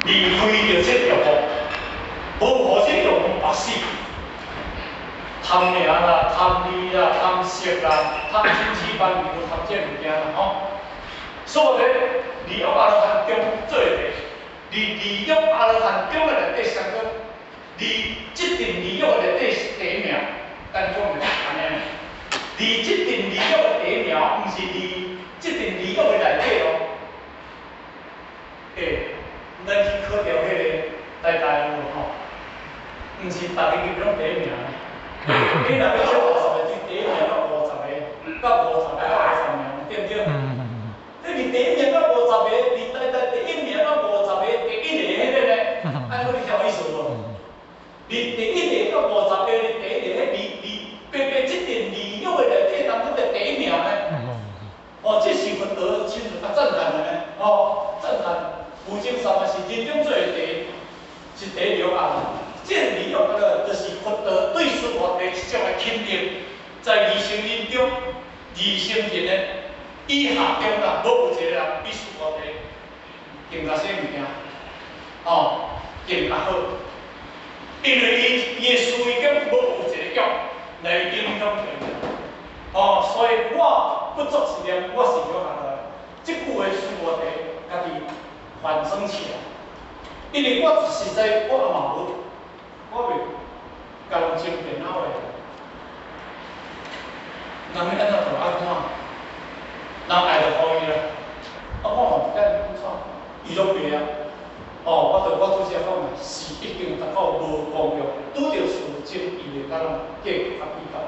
离开着这条路，无互这条路白死。贪名啦、贪利啦、贪色啦、贪嗔痴慢疑，贪这物件啦吼。所以利用阿罗汉中做的，利用阿罗汉中的内底相关，即定利用的内底第一名，咱讲的安尼。即定利用的第一名，毋是即定利用的内底哦。咱去考调迄个台大有无吼？毋是逐个去拢第一名。你若要少50个，第一名到50个，到50个到50名，对不对？你是第一名到50个，你台大第一名到50个，第一个迄个咧，安尼你晓意思无？你第一个到50个，你第一个迄即点利用的内底当中的第一名咧。哦，这是佛陀亲自赞叹的呢。哦，赞叹无尽三嘛是人中做的是第一流啊。这利用就是佛陀对师傅的一种的肯定，在二乘人中，二乘人的以下中啦，无有一个人比师傅的更加些物件，哦，更加好，因为伊的思维中无有一个用来影响别人，哦，所以我不作是念，我是了下来，即句话师傅的家己反省起来，因为我实在我也嘛无。我袂甲人争电脑的，人要安怎就安怎，人爱就互伊啦。我嘛不敢怎，伊拢袂啊。哦，我拄则讲啦，是毕竟逐个无公用，拄着事情伊会甲人计较比较。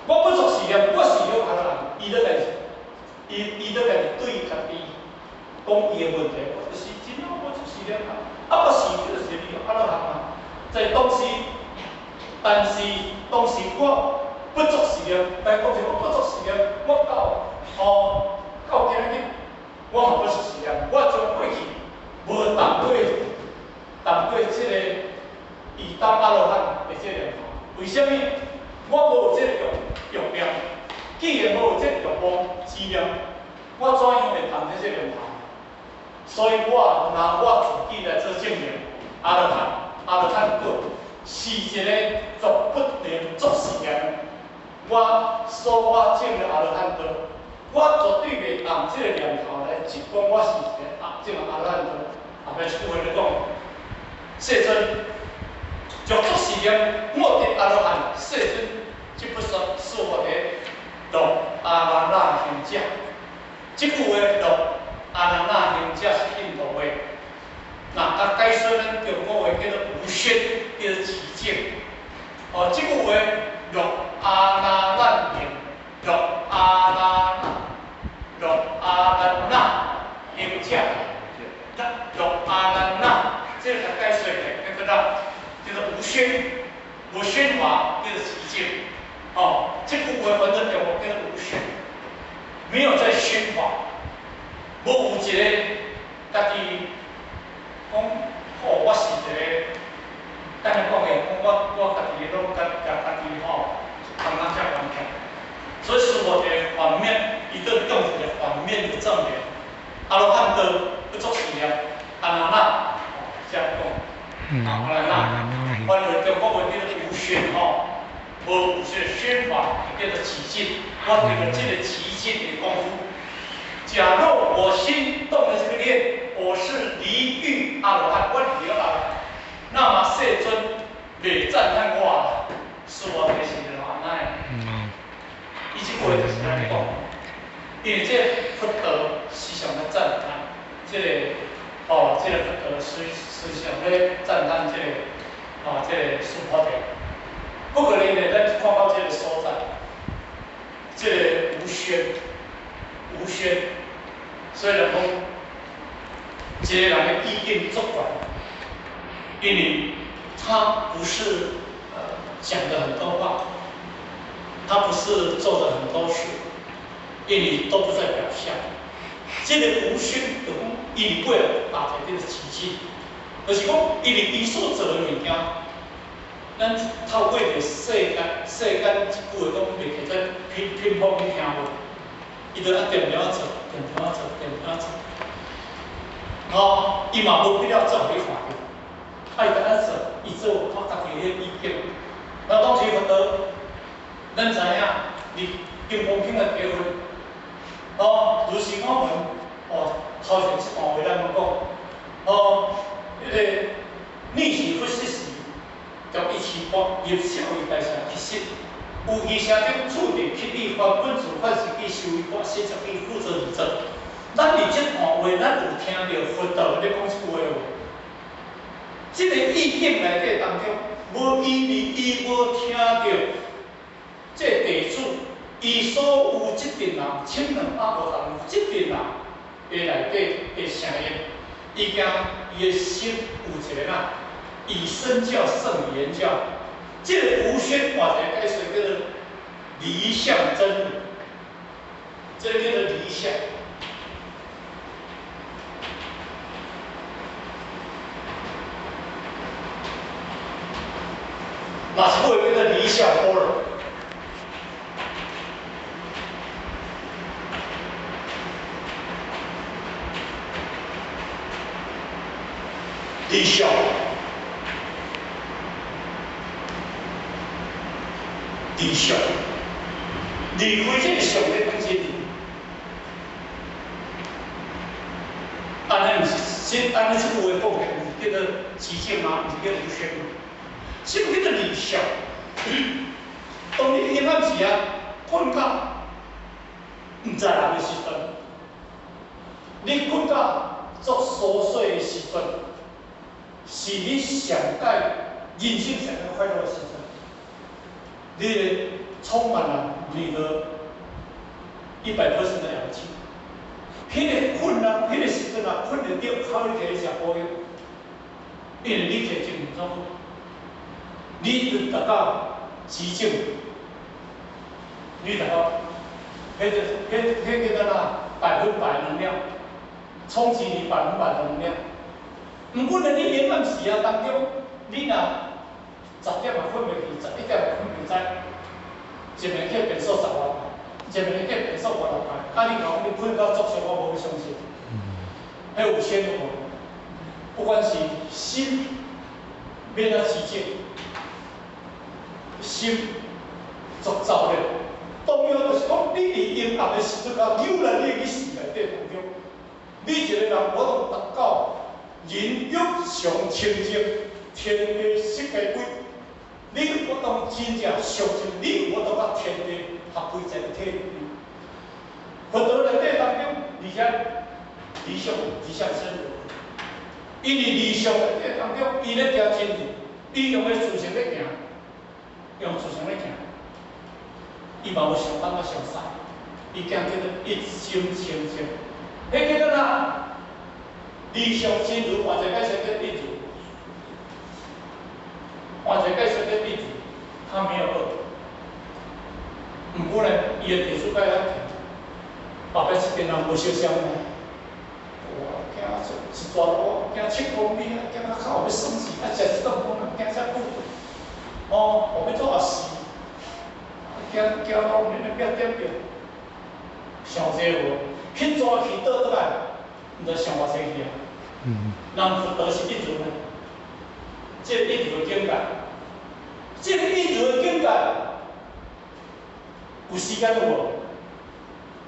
我不做实验，我是了下来，伊咧来，伊咧来对家己讲伊的问题，我就是真啊，我就是了下，我是就是你安怎行啊？在当时，但是当时我不做实验，但当时我不做实验，我到今日，我嘛不做实验，我从过去无谈过即个以当阿罗汉的即个念头。为什么？我无有即个欲念，既然无有即个欲望之念，我怎样会谈即个念头？所以我拿我自己来做证明，阿罗汉果是一个绝不能作实验。我证的阿罗汉果，我绝对袂用这个念头来直讲我是一个证阿罗汉果。后壁一句话咧讲，世尊，若作实验，我的阿罗汉，世尊即不说是我的落阿那那行者。这句话落阿那那行者是印度话。那解说咱中国话叫做无宣，叫做奇境。哦，这句话落阿那那行，落阿那那行者，落阿那那，这个解说的，叫做无宣，无宣华，叫做奇境。哦，这句话反正中国叫做无宣，没有在宣华，无有一个家己。讲，我是一个，等下讲的，我家己拢家己通咱遮完全。所以师父的反面，伊都用一个反面的证明。阿罗汉都不做实验，阿那那，这样讲，阿那那，反正中国话叫做无宣无是宣法，叫做奇境。我觉得这个奇境的功夫。假若我心动了这个念，我是离欲阿罗汉，我离了阿罗汉，那么世尊袂赞叹我啦，是我开心的阿奈。伊即句就是安尼讲，因为这佛陀思想在赞叹，这个佛陀思想在赞叹这个苏婆地。不可能呢，咱看到这个所在，这个无宣。虽然讲，一个人的意见作怪，因为他不是讲的很多话，他不是做的很多事，因为都不在表象。这个无宣就讲，因为打在这个奇迹，就是讲，因为伊所做的物件，咱透过着世间一句话讲，袂记在拼碰去听无，伊就一点点做。点点做。哦，伊嘛无必要照你看的，啊，伊敢若做，伊做我家己迄意见。那当时佛陀，咱知影，你金光品的结婚，哦，如是我们，哦，头前一段话咱要讲，哦，迄个逆时不失时，将一起发入社会大成其实。有义声中注定去立法本自凡是去修为法，实则去负责而做。咱伫即段话，咱有听到佛陀咧讲一句话无？即个意境内底当中，无伊无听到这地主伊所有即阵人，1250人即阵人的内底的声音，伊惊伊的心有一个呐，以身教胜于言教。这个吴宣换一个解释叫做离相真理，这个叫做离相。哪是会叫做离相波罗？离相。离相，离开这个相的本身，安尼毋是，安尼即句话讲起，毋是叫做极境吗？毋是叫无宣吗？什么叫做离相？当你阴暗时啊，困到毋知人的时阵，你困到作琐碎的时阵，是你上解人生上个快乐的时阵。你会充满了你的100%的氧气。迄个困啊，迄个时阵啊，困得着靠你摕去食补药，因为你摕精神状，你就达到极境，你达到迄叫做100%能量，充斥你100%的能量。毋过呢，你阴暗时啊当中，你若10点嘛困袂去，11点嘛困袂知，一暝去变数10万摆，一暝去变数5、6摆，啊！你讲你困到足上，我无相信。迄有先无？不管是心变啊极境，心足走咧。重要就是讲，你伫阴暗的时阵啊，扭来你去死内底当中，你一个人我拢达到人欲上清净，天地世界规。你我当真正相信你，我当甲天地合规在体里。佛陀内底当中，而且理想深入，因为理想内底当中，伊咧行真理，伊用个自性咧行，用自性咧行，伊嘛无上当啊上善，伊行叫做一心清净，迄叫做哪？理想深入，换一个解释叫一如。换一个解释叫一如，他没有恶。毋过呢，伊的地主介遐甜，后壁一边人无烧香呢。哇，惊一大路，惊7公里啊，惊到口要酸死，啊食一顿饭惊遮久。哦，后壁做也是，惊到阮那边点着，上济无，去抓去倒倒来，毋知上偌济去啊。人佛陀是一如呢。这个一如的境界，这个一如的境界，有时间无？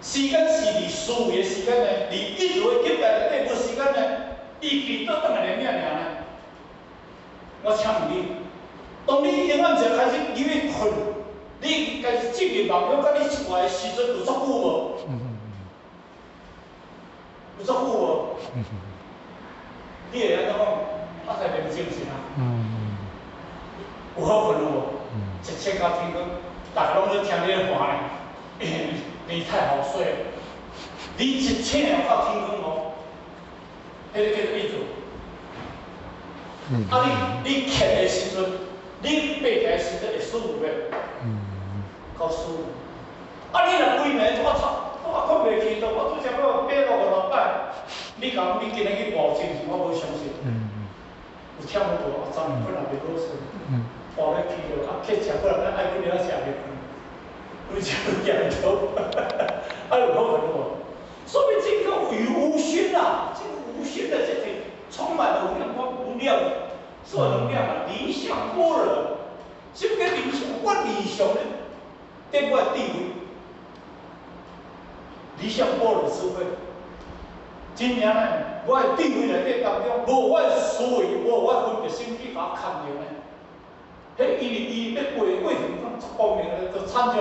时间是离思维的时间呢，离一如的境界内底无时间呢，伊去倒转来连命尔呢。我请问你，当你阴暗时开始你要困，你开始进入梦中，甲你出来的时阵有足久无？有足久无？你会安怎讲？我才明正是啊。有好困无？一切到天光，大家拢在听你咧话呢，你太好睡了。你一切到天光哦，迄个叫做一如。你欠的时阵，你爬起来时阵会舒服袂？够舒服。你若规暝我操，我困袂去，我拄则要爬5、6摆，你讲你今日去步进去，我无相信。有忝无多，昨暝困也袂好睡。步咧去着，去食过来，爱困了食袂困，有食有头，有好困无？说明这个有无熏啊，这个无熏心的这些充满了无量光、无量所能量啊，理想般若。什么叫理想？我理想的，对我地位，理想般若智慧。真正呢，我的地位内底当中，无我的思维，无我分别心去甲牵连的。迄伊要过程中一方面咧，就参照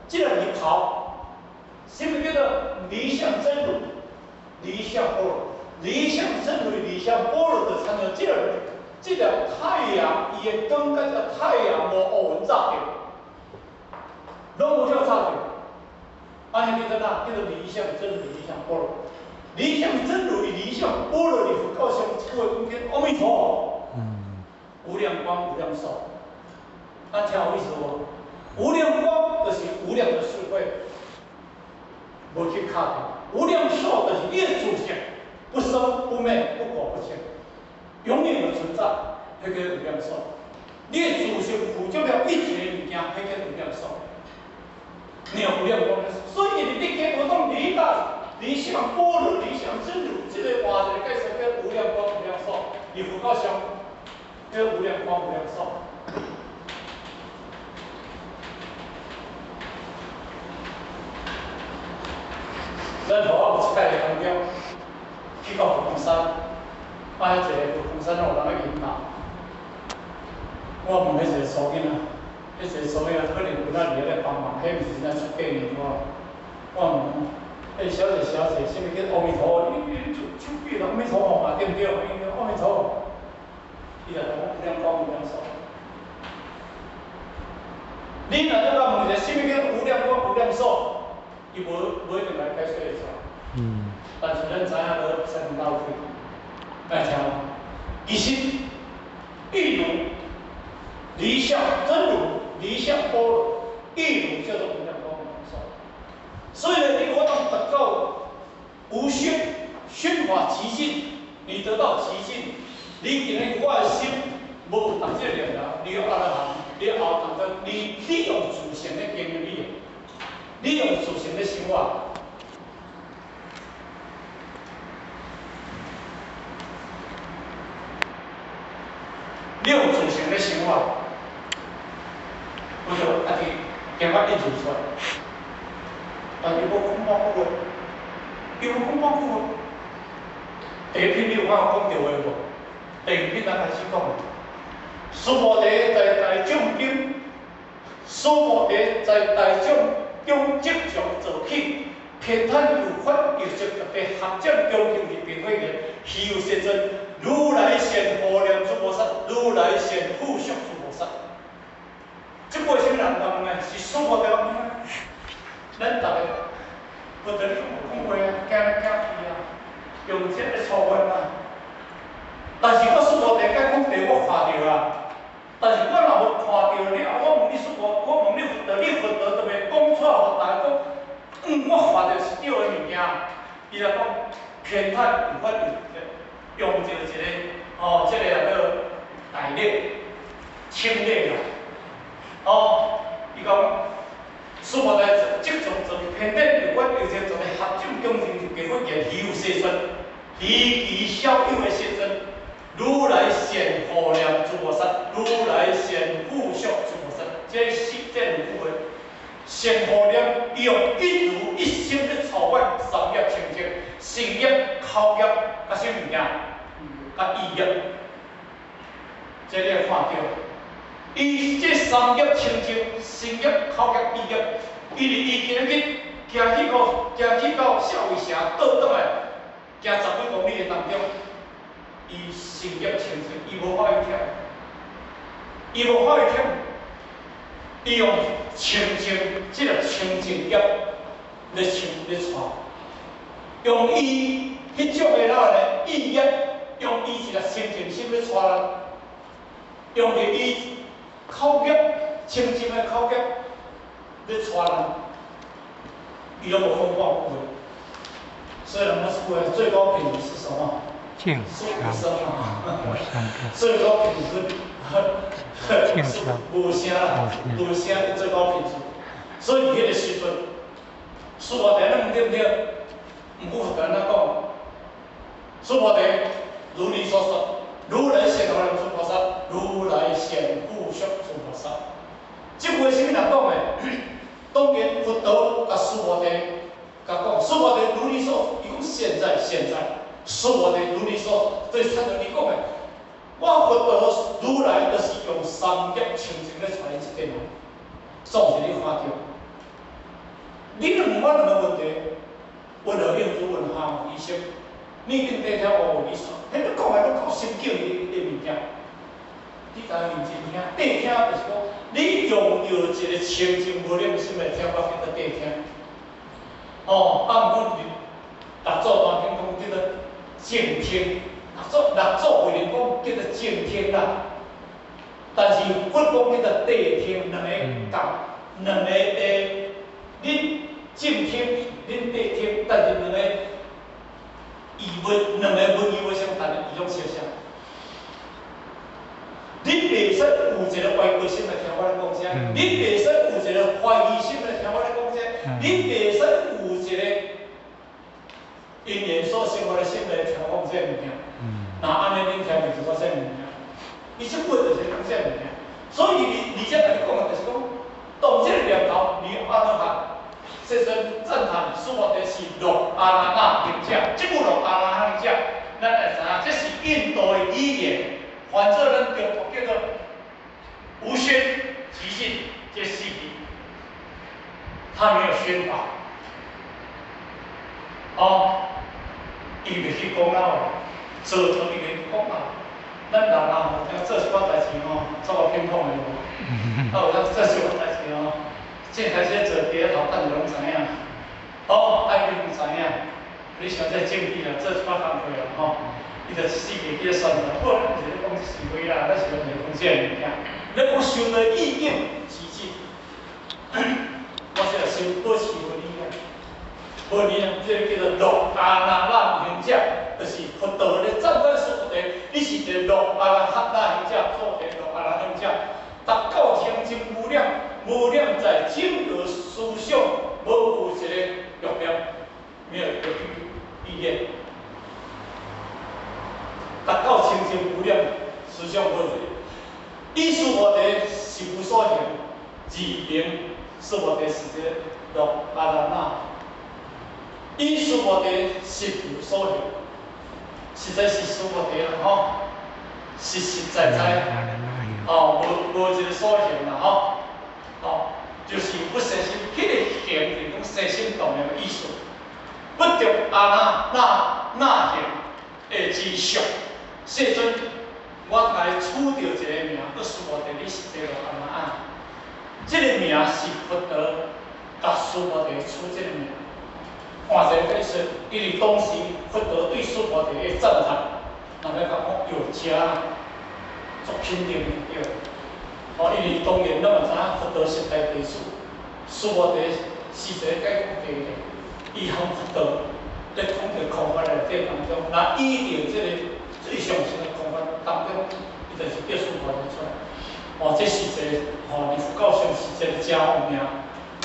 即个日头。什么叫做理想真如？理想般若，理想真如，理想般若就参照即个太阳，伊的光甲这太阳无乌云罩着，拢无叫罩着。安尼叫做哪？叫做理想真如，理想般若。理想真如，理想般若，你佛告诉诸位空间，阿弥陀佛。无量光，无量寿。听有意思无？无量光就是无量的智慧，无去卡掉；无量寿就是你的自性，不生不灭，不果不净，永远的存在，迄个无量寿。你的自性负责了一切的物件，迄个无量寿。你有无量光，所以你给我讲理大、理想般若、理想真如，这个话就介绍叫无量光、无量寿。你佛告相，叫无量光、无量寿。咱头有一届的目标，去到佛光山，啊，一个佛光山有人去引导。我问迄个所囡仔，迄个所囡仔可能有咱伫咧帮忙，迄毋是咱出家人我问，小姐，什么叫阿弥陀佛？你手举了阿弥陀佛嘛，对不对？阿弥陀佛，伊就讲无量光无量寿。你若要甲问一下，什么叫无量光无量寿？伊无一定来解说会出来。但是咱知影落西门斗开，来听无？其实，亦如理想真如，理想般若，亦如叫做无量光无量寿。所以呢，你我当达到无宣法极尽，你得到极尽，你今日我的心无当这念头，你有阿罗汉，你后当中你用自性的经验你用自性的生活，你用自性的生活，我就家己经法印做出来。但是无讲半句话，伊无讲半句话。第一篇你有讲到话无？第二篇咱开始讲。苏菩提在大众中，苏菩提在大众中即将做起，偏袒有法有识特别合掌恭敬的并非言，虚有实真，如来显无量诸菩萨，如来显复相诸菩萨。这过程人讲呢，是苏菩提讲呢，咱大家不得用讲话啊，行来行去啊，用这个错误啊。但是我苏菩提甲讲题我看到啊。但是我若无看到了，我问你说我问你佛道，你佛道就袂讲出来，互大家讲，我看到是对的物件。伊来讲偏袒有法用这个这个叫大力、轻力啦。伊讲苏菩提即种做偏袒有法有这种的合掌恭敬给佛言，虚有实存，离其小有的实存。如来显无量诸菩萨，如来显复相诸菩萨，这五句话，显无量，伊用一如一心的操办三业清净，身业、口业，甲什物件？甲意业，这你会看到。伊这三业清净，身业、口业、意业，伊今日行去到社会城倒转来，行10几公里的当中。伊身业清净，伊无法去忝，伊用清净即个清净业来带，用伊迄种的意业，用伊一个清净心来带人，用着伊口业清净的口业来带人，伊都无讲半句话。所以人们说的最高品质是什么？静无声啊，无最高品质静悄，无声的最高品质。所以迄个时阵，苏菩提咱对不对？毋过佛安怎讲？诸菩提，如你所说，如来显化诸菩萨，如来显不修诸菩萨。这句是啥人讲的？当然，佛陀甲诸菩提甲讲，诸菩提如你所，伊讲现在，诸菩提如你所，这是参照你讲的。我佛陀如来就是用三业清净咧传一个人，总是你看到。你若问我两个问题，问何应主问下医生，你一定听我你说，迄你讲的都够心境的物件。你家认真听，谛听就是讲，你用着一个清净无染心来听，我叫做谛听。哦，啊，毋过六祖大经讲叫做静听，六祖为人讲叫做静听啦。但是佛讲叫做谛听，两个共，两个恁静听，恁谛听，但是两个义文，两个文义无相谈，伊拢相像。你袂使有一个怀疑心来听我咧讲啥，你袂使有一个怀疑心来听我咧讲啥，你袂使有一个因缘所生活的心来听我讲这物件。那安尼恁听就是我这物件，伊即本就是讲这物件。所以而且甲你讲的就是讲，当这个念头，你安怎学？世尊赞叹诸菩提是六阿那那行者，即部六阿那那行者，咱会知影，这是印度的语言。反正咱中国叫做无宣即信，这四句，他没有宣法。哦，伊袂去讲啦，做就伊袂讲啦。咱人啊，听做一寡代志吼，做个偏痛的无。啊，有咱做一寡代志吼，正开始做第一头等就拢知影。哦，爱你拢知影，你想在正地啦，做一寡工课啦吼。伊就四个叫算啦，不过咱就是讲是非啦，咱是讲讲这物件。咱讲修的意境其实，我是修保持无理啊，无理啊，这叫做六阿那那行者，就是佛陀咧赞叹诸菩提，你是一个六阿那那行者，做个六阿那行者，达到清净无量，无量在整个思想，无有一个欲念，没有一个意念。达到清净无量，思想无罪。依诸菩提是无所行，自明诸菩提是个六阿那那。依诸菩提是无所行，实在是诸菩提啦吼，实实在在，哦，无一个所行啦吼，哦，就是不生心，迄个行就是讲生心动念的意思，不着阿那行的之相。世尊，我来取着一个名，叫诸菩提，你是这个阿那那。这个名是佛陀甲诸菩提取这个名。换一个解释，因为当时佛陀对诸菩提的赞叹，人要讲有加作肯定的对。哦，因为当然咱嘛知影佛陀是大弟子，诸菩提是一个解脱地的，伊和佛陀在讲着空法内底当中，那依着这个。最上乘的讲法当中，伊就是叫诸菩提出来。哦，这是一个哦，你佛教上是一个真有名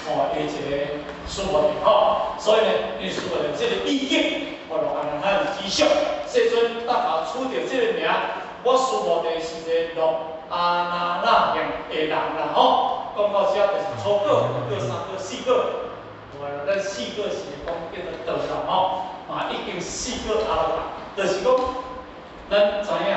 哦，的一个诸菩提吼。所以呢，因诸菩提这个意境，哦，落阿那那之上，世尊当下取着这个名，我诸菩提是一个落阿那那行的人啦吼。讲到遮就是初个、二个、三个、四个，咱四个是讲叫做道啦吼，啊，已经四个阿那，就是讲。咱知影，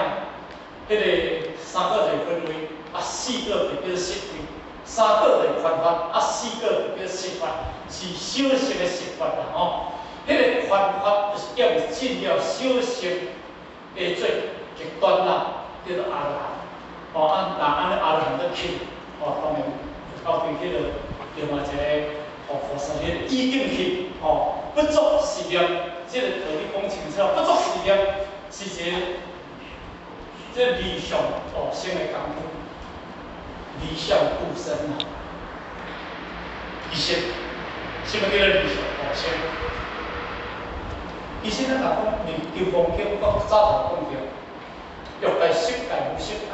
迄个三个就分为，四个就叫实位，三个就宽法，四个就叫实法，是小乘的实法啦吼。迄个宽法就是要进了小乘的最极端啦，叫做阿罗汉。哦，安尼阿罗汉在起，哦，当然到对迄个另外一个菩萨迄个意境去，哦，不作是念，这个道理讲清楚，不作是念。是一个这理想哦生的功夫，理想固身啊。其实，什么叫做理想哦生？其实咱若讲金刚经，我早头讲着，欲界色界无色界，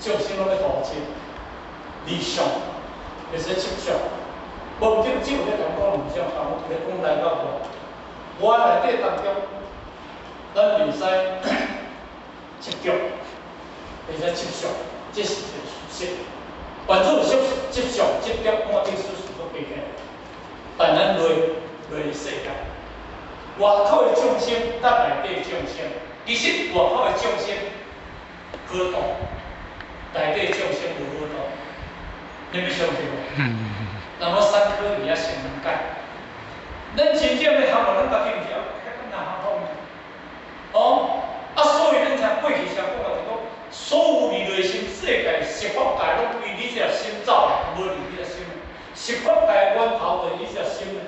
众生拢要度清。理想就是执着，无只有咧讲理想，但我咧讲来到我内底当中。咱袂使执着，袂使执着，这是一个事实。原主执着、执着，我这事实都背起来。但咱落世界，外口的众生甲内底的众生，其实外口的众生好度，内底的众生无好度。你们相信无？那么三科而也成能解。咱真正要学无，咱家己毋是要哪学好呢？哦，所以咱才过去常讲就讲，所有未来心世界十法界拢为你这心走的，无离你这心的。十法界源头就是你这心的，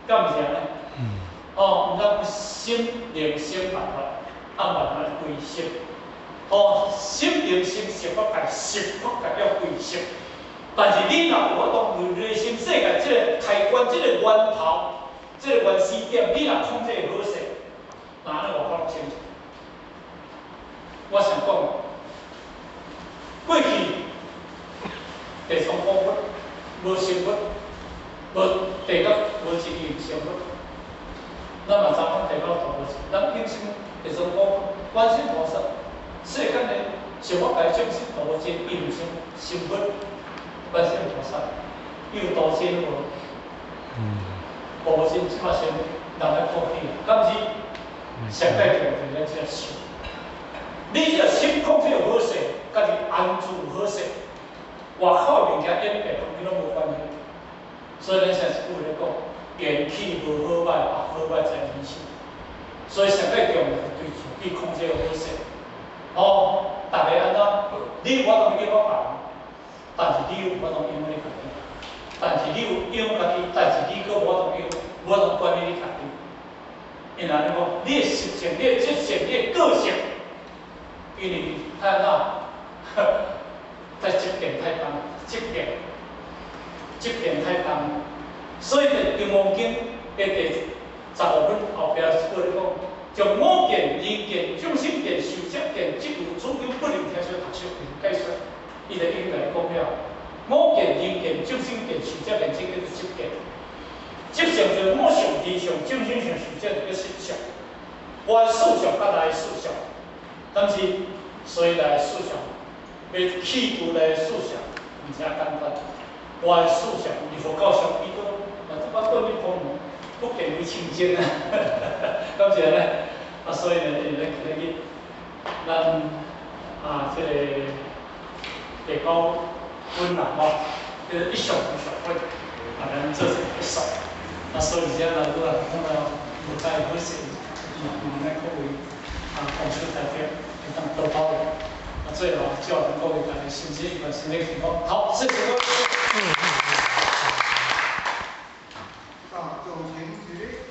敢毋是安尼？毋通心灵心万法，慢慢归心。心灵心十法界，十法界要归心。但是你若有法度为内心世界这个开关、这个源头、这个原始点，你若控制好势，那安尼外口清楚。我想讲，过去地藏宝佛无成佛，无地狱无一义成佛，咱嘛知影地狱大无一，咱应信地藏宝佛、观世菩萨，世间的十法界众生大无一，伊毋成佛。观世菩萨，伊有道真无？无真，即摆先人来考起，敢是上界重就是咱这心。你这心控制好势，家己安住好势，外口物件演变同你拢无关系。所以咱现在一句咧讲，元气无好歹，好歹在人心。所以上界重就是对自己控制好势。大家安怎？你有法度去我办。但是你有法度用你家己，但是你有用家己，但是你搁无法度用，无法度管理你家己。因为安尼讲，你的习性、你的执性、你的个性，因为太哪，在执点太重，执点太重，所以《金刚经》的第15分后边一句咧讲，将五件、人件、众生件、寿者件，即有诸有不能听说读书解说。伊就应该讲了，五件、人件、众生件、寿者件，这叫做执件。执相就是我上天上、众生上、寿者就叫实相。原事相甲内事相，但是所以内事相，要去除内事相，毋是遐简单。原事相，你佛教上伊讲，这把对你讲不见为清净啊，咁是咧。所以呢，因为可以，咱这个。地高温暖就是一小一小分，咱做成一手。所以现在如果碰到不在合适，那各位同事大家会当多包容。最好叫各位大家身体一个身体健康。好，谢谢各位。上众请举。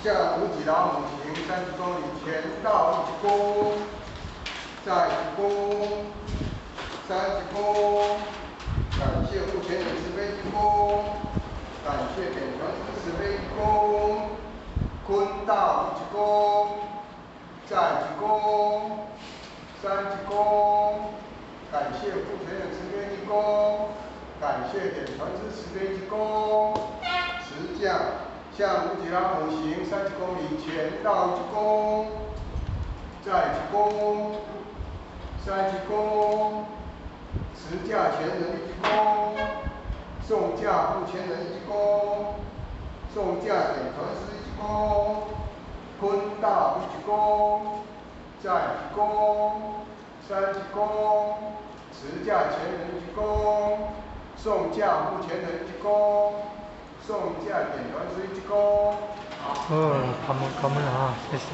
向无极老母行30公里，前到1鞠躬，再1鞠躬，30躬，感谢护前人慈悲1躬，感谢点传师慈悲1躬，坤到1鞠躬，再1鞠躬，3鞠躬，感谢护前人慈悲1躬，感谢点传师慈悲1躬，持将。向无极老母行30公里，前到1鞠躬，再1鞠躬，3鞠躬，持驾前人1鞠躬，送驾护前人1鞠躬，送驾点传师1鞠躬，坤到1鞠躬，再1鞠躬，3鞠躬，持驾前人1鞠躬，送驾护前人1鞠躬。送驾点传师1鞠躬。好，他们啊，谢谢。